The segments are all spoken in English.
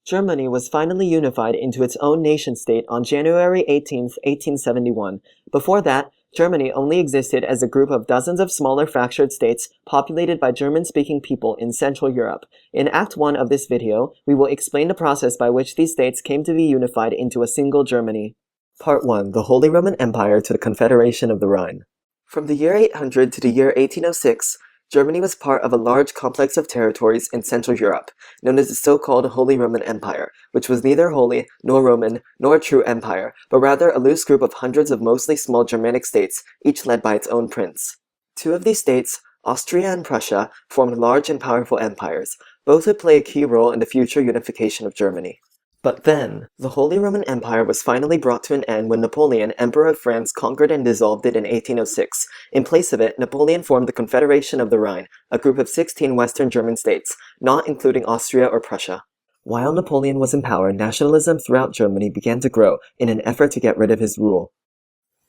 Germany was finally unified into its own nation-state on January 18, 1871. Before that, Germany only existed as a group of dozens of smaller fractured states populated by German-speaking people in Central Europe. In Act 1 of this video, we will explain the process by which these states came to be unified into a single Germany. Part 1. The Holy Roman Empire to the Confederation of the Rhine. From the year 800 to the year 1806, Germany was part of a large complex of territories in Central Europe, known as the so-called Holy Roman Empire, which was neither holy, nor Roman, nor a true empire, but rather a loose group of hundreds of mostly small Germanic states, each led by its own prince. Two of these states, Austria and Prussia, formed large and powerful empires. Both would play a key role in the future unification of Germany. But then, the Holy Roman Empire was finally brought to an end when Napoleon, Emperor of France, conquered and dissolved it in 1806. In place of it, Napoleon formed the Confederation of the Rhine, a group of 16 Western German states, not including Austria or Prussia. While Napoleon was in power, nationalism throughout Germany began to grow in an effort to get rid of his rule.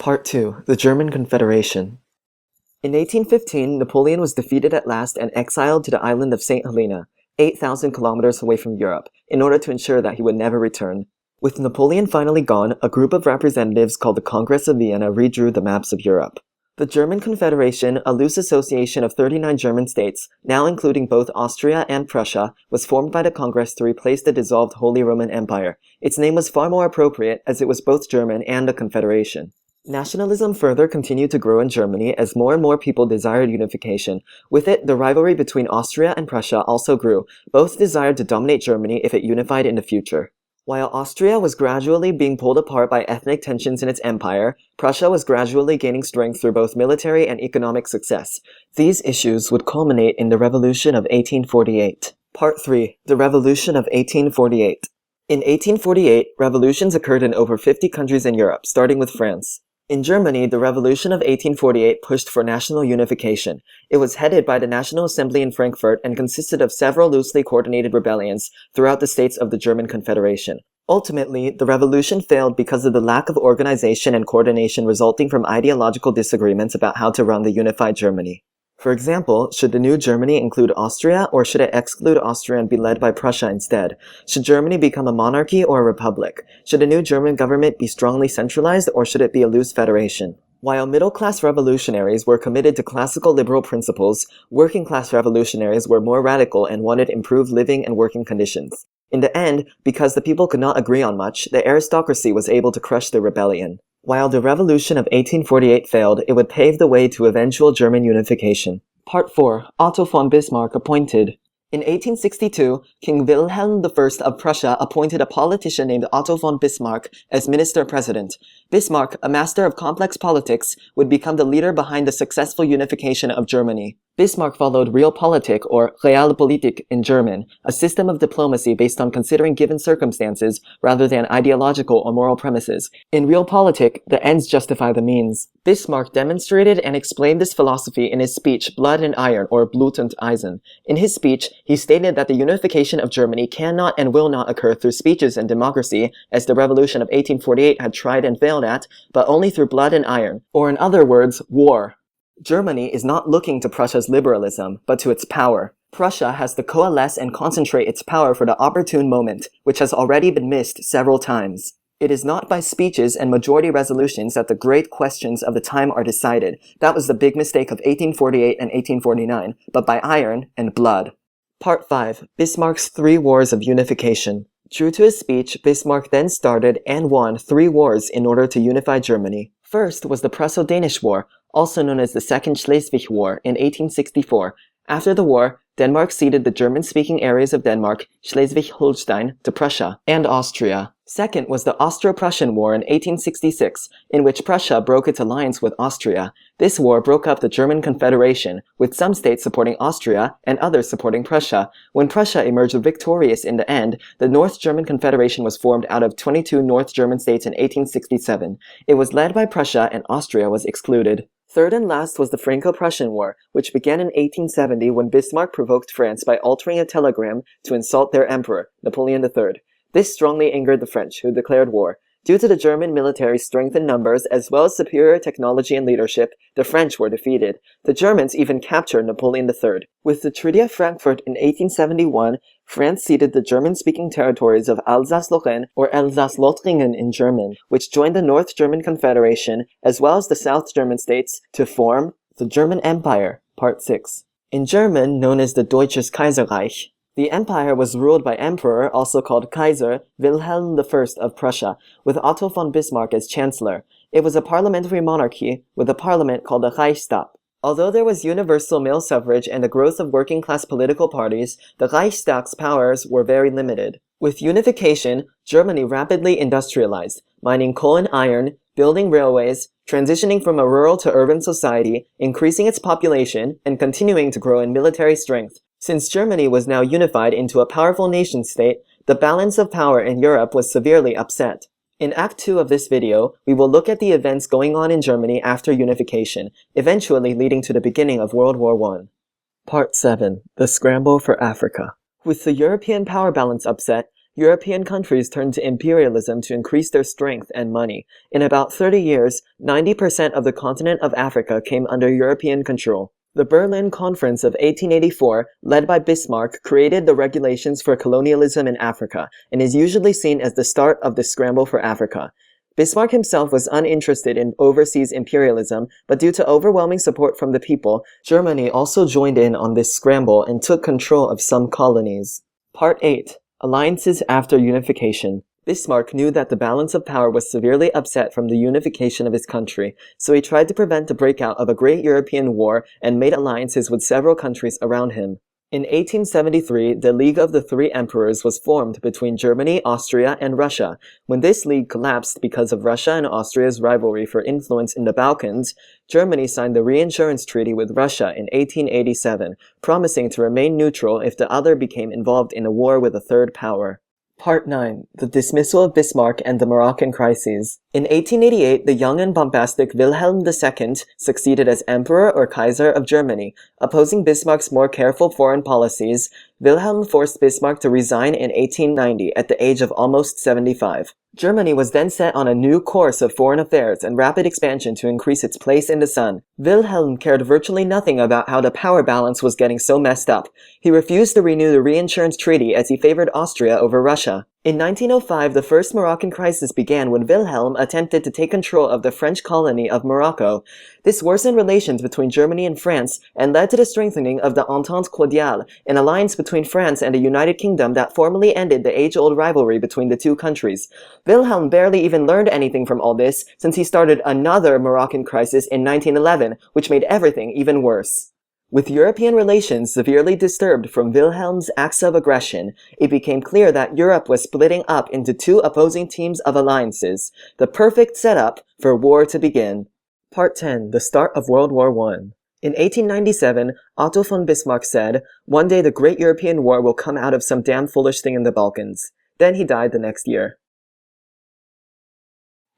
Part 2. The German Confederation. In 1815, Napoleon was defeated at last and exiled to the island of St. Helena, 8,000 kilometers away from Europe, in order to ensure that he would never return. With Napoleon finally gone, a group of representatives called the Congress of Vienna redrew the maps of Europe. The German Confederation, a loose association of 39 German states, now including both Austria and Prussia, was formed by the Congress to replace the dissolved Holy Roman Empire. Its name was far more appropriate as it was both German and a confederation. Nationalism further continued to grow in Germany as more and more people desired unification. With it, the rivalry between Austria and Prussia also grew. Both desired to dominate Germany if it unified in the future. While Austria was gradually being pulled apart by ethnic tensions in its empire, Prussia was gradually gaining strength through both military and economic success. These issues would culminate in the Revolution of 1848. Part 3. The Revolution of 1848. In 1848, revolutions occurred in over 50 countries in Europe, starting with France. In Germany, the Revolution of 1848 pushed for national unification. It was headed by the National Assembly in Frankfurt and consisted of several loosely coordinated rebellions throughout the states of the German Confederation. Ultimately, the revolution failed because of the lack of organization and coordination resulting from ideological disagreements about how to run the unified Germany. For example, should the new Germany include Austria, or should it exclude Austria and be led by Prussia instead? Should Germany become a monarchy or a republic? Should the new German government be strongly centralized, or should it be a loose federation? While middle-class revolutionaries were committed to classical liberal principles, working-class revolutionaries were more radical and wanted improved living and working conditions. In the end, because the people could not agree on much, the aristocracy was able to crush the rebellion. While the Revolution of 1848 failed, it would pave the way to eventual German unification. Part 4. Otto von Bismarck appointed. In 1862, King Wilhelm I of Prussia appointed a politician named Otto von Bismarck as minister-president. Bismarck, a master of complex politics, would become the leader behind the successful unification of Germany. Bismarck followed Realpolitik, or Realpolitik in German, a system of diplomacy based on considering given circumstances rather than ideological or moral premises. In Realpolitik, the ends justify the means. Bismarck demonstrated and explained this philosophy in his speech Blood and Iron, or Blut und Eisen. In his speech, he stated that the unification of Germany cannot and will not occur through speeches and democracy, as the Revolution of 1848 had tried and failed at, but only through blood and iron, or in other words, war. Germany is not looking to Prussia's liberalism, but to its power. Prussia has to coalesce and concentrate its power for the opportune moment, which has already been missed several times. It is not by speeches and majority resolutions that the great questions of the time are decided. That was the big mistake of 1848 and 1849, but by iron and blood. Part 5. Bismarck's 3 Wars of Unification. True to his speech, Bismarck then started and won 3 wars in order to unify Germany. First was the Prusso-Danish War, also known as the Second Schleswig War, in 1864. After the war, Denmark ceded the German-speaking areas of Denmark, Schleswig-Holstein, to Prussia and Austria. Second was the Austro-Prussian War in 1866, in which Prussia broke its alliance with Austria. This war broke up the German Confederation, with some states supporting Austria and others supporting Prussia. When Prussia emerged victorious in the end, the North German Confederation was formed out of 22 North German states in 1867. It was led by Prussia and Austria was excluded. Third and last was the Franco-Prussian War, which began in 1870 when Bismarck provoked France by altering a telegram to insult their emperor, Napoleon III. This strongly angered the French, who declared war. Due to the German military's strength in numbers as well as superior technology and leadership, the French were defeated. The Germans even captured Napoleon III. With the Treaty of Frankfurt in 1871, France ceded the German-speaking territories of Alsace-Lorraine, or Alsace-Lothringen in German, which joined the North German Confederation, as well as the South German states, to form the German Empire, Part 6. In German, known as the Deutsches Kaiserreich. The empire was ruled by Emperor, also called Kaiser, Wilhelm I of Prussia, with Otto von Bismarck as Chancellor. It was a parliamentary monarchy, with a parliament called the Reichstag. Although there was universal male suffrage and the growth of working-class political parties, the Reichstag's powers were very limited. With unification, Germany rapidly industrialized, mining coal and iron, building railways, transitioning from a rural to urban society, increasing its population, and continuing to grow in military strength. Since Germany was now unified into a powerful nation-state, the balance of power in Europe was severely upset. In Act 2 of this video, we will look at the events going on in Germany after unification, eventually leading to the beginning of World War I. Part 7. The Scramble for Africa. With the European power balance upset, European countries turned to imperialism to increase their strength and money. In about 30 years, 90% of the continent of Africa came under European control. The Berlin Conference of 1884, led by Bismarck, created the regulations for colonialism in Africa, and is usually seen as the start of the scramble for Africa. Bismarck himself was uninterested in overseas imperialism, but due to overwhelming support from the people, Germany also joined in on this scramble and took control of some colonies. Part 8. Alliances after unification. Bismarck knew that the balance of power was severely upset from the unification of his country, so he tried to prevent the breakout of a great European war and made alliances with several countries around him. In 1873, the League of the Three Emperors was formed between Germany, Austria, and Russia. When this league collapsed because of Russia and Austria's rivalry for influence in the Balkans, Germany signed the Reinsurance Treaty with Russia in 1887, promising to remain neutral if the other became involved in a war with a third power. Part 9. The Dismissal of Bismarck and the Moroccan Crises. In 1888, the young and bombastic Wilhelm II succeeded as Emperor or Kaiser of Germany. Opposing Bismarck's more careful foreign policies, Wilhelm forced Bismarck to resign in 1890 at the age of almost 75. Germany was then set on a new course of foreign affairs and rapid expansion to increase its place in the sun. Wilhelm cared virtually nothing about how the power balance was getting so messed up. He refused to renew the Reinsurance Treaty as he favored Austria over Russia. In 1905, the first Moroccan crisis began when Wilhelm attempted to take control of the French colony of Morocco. This worsened relations between Germany and France and led to the strengthening of the Entente Cordiale, an alliance between France and the United Kingdom that formally ended the age-old rivalry between the two countries. Wilhelm barely even learned anything from all this, since he started another Moroccan crisis in 1911, which made everything even worse. With European relations severely disturbed from Wilhelm's acts of aggression, it became clear that Europe was splitting up into two opposing teams of alliances, the perfect setup for war to begin. Part 10. The Start of World War I. In 1897, Otto von Bismarck said, "One day the great European war will come out of some damn foolish thing in the Balkans." Then he died the next year.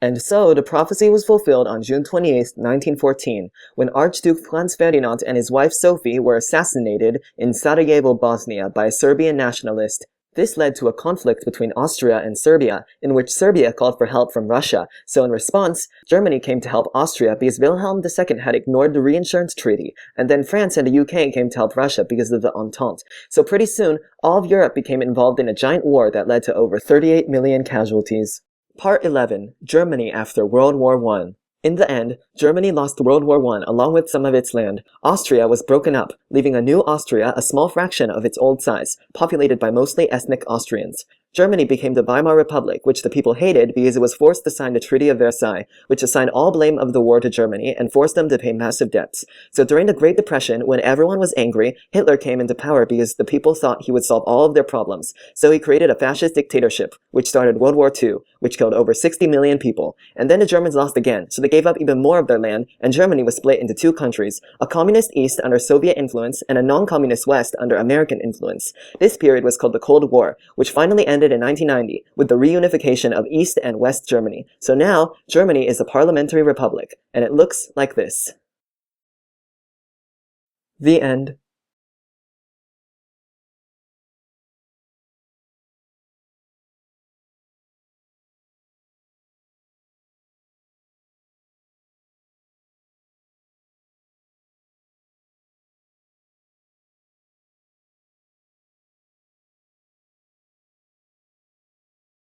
And so, the prophecy was fulfilled on June 28, 1914, when Archduke Franz Ferdinand and his wife Sophie were assassinated in Sarajevo, Bosnia, by a Serbian nationalist. This led to a conflict between Austria and Serbia, in which Serbia called for help from Russia, so in response, Germany came to help Austria because Wilhelm II had ignored the Reinsurance Treaty, and then France and the UK came to help Russia because of the Entente. So pretty soon, all of Europe became involved in a giant war that led to over 38 million casualties. Part 11. Germany after World War I. In the end, Germany lost World War I along with some of its land. Austria was broken up, leaving a new Austria a small fraction of its old size, populated by mostly ethnic Austrians. Germany became the Weimar Republic, which the people hated because it was forced to sign the Treaty of Versailles, which assigned all blame of the war to Germany and forced them to pay massive debts. So during the Great Depression, when everyone was angry, Hitler came into power because the people thought he would solve all of their problems. So he created a fascist dictatorship, which started World War II, which killed over 60 million people. And then the Germans lost again, so they gave up even more of their land, and Germany was split into two countries, a communist East under Soviet influence and a non-communist West under American influence. This period was called the Cold War, which finally ended in 1990 with the reunification of East and West Germany. So now, Germany is a parliamentary republic, and it looks like this. The end.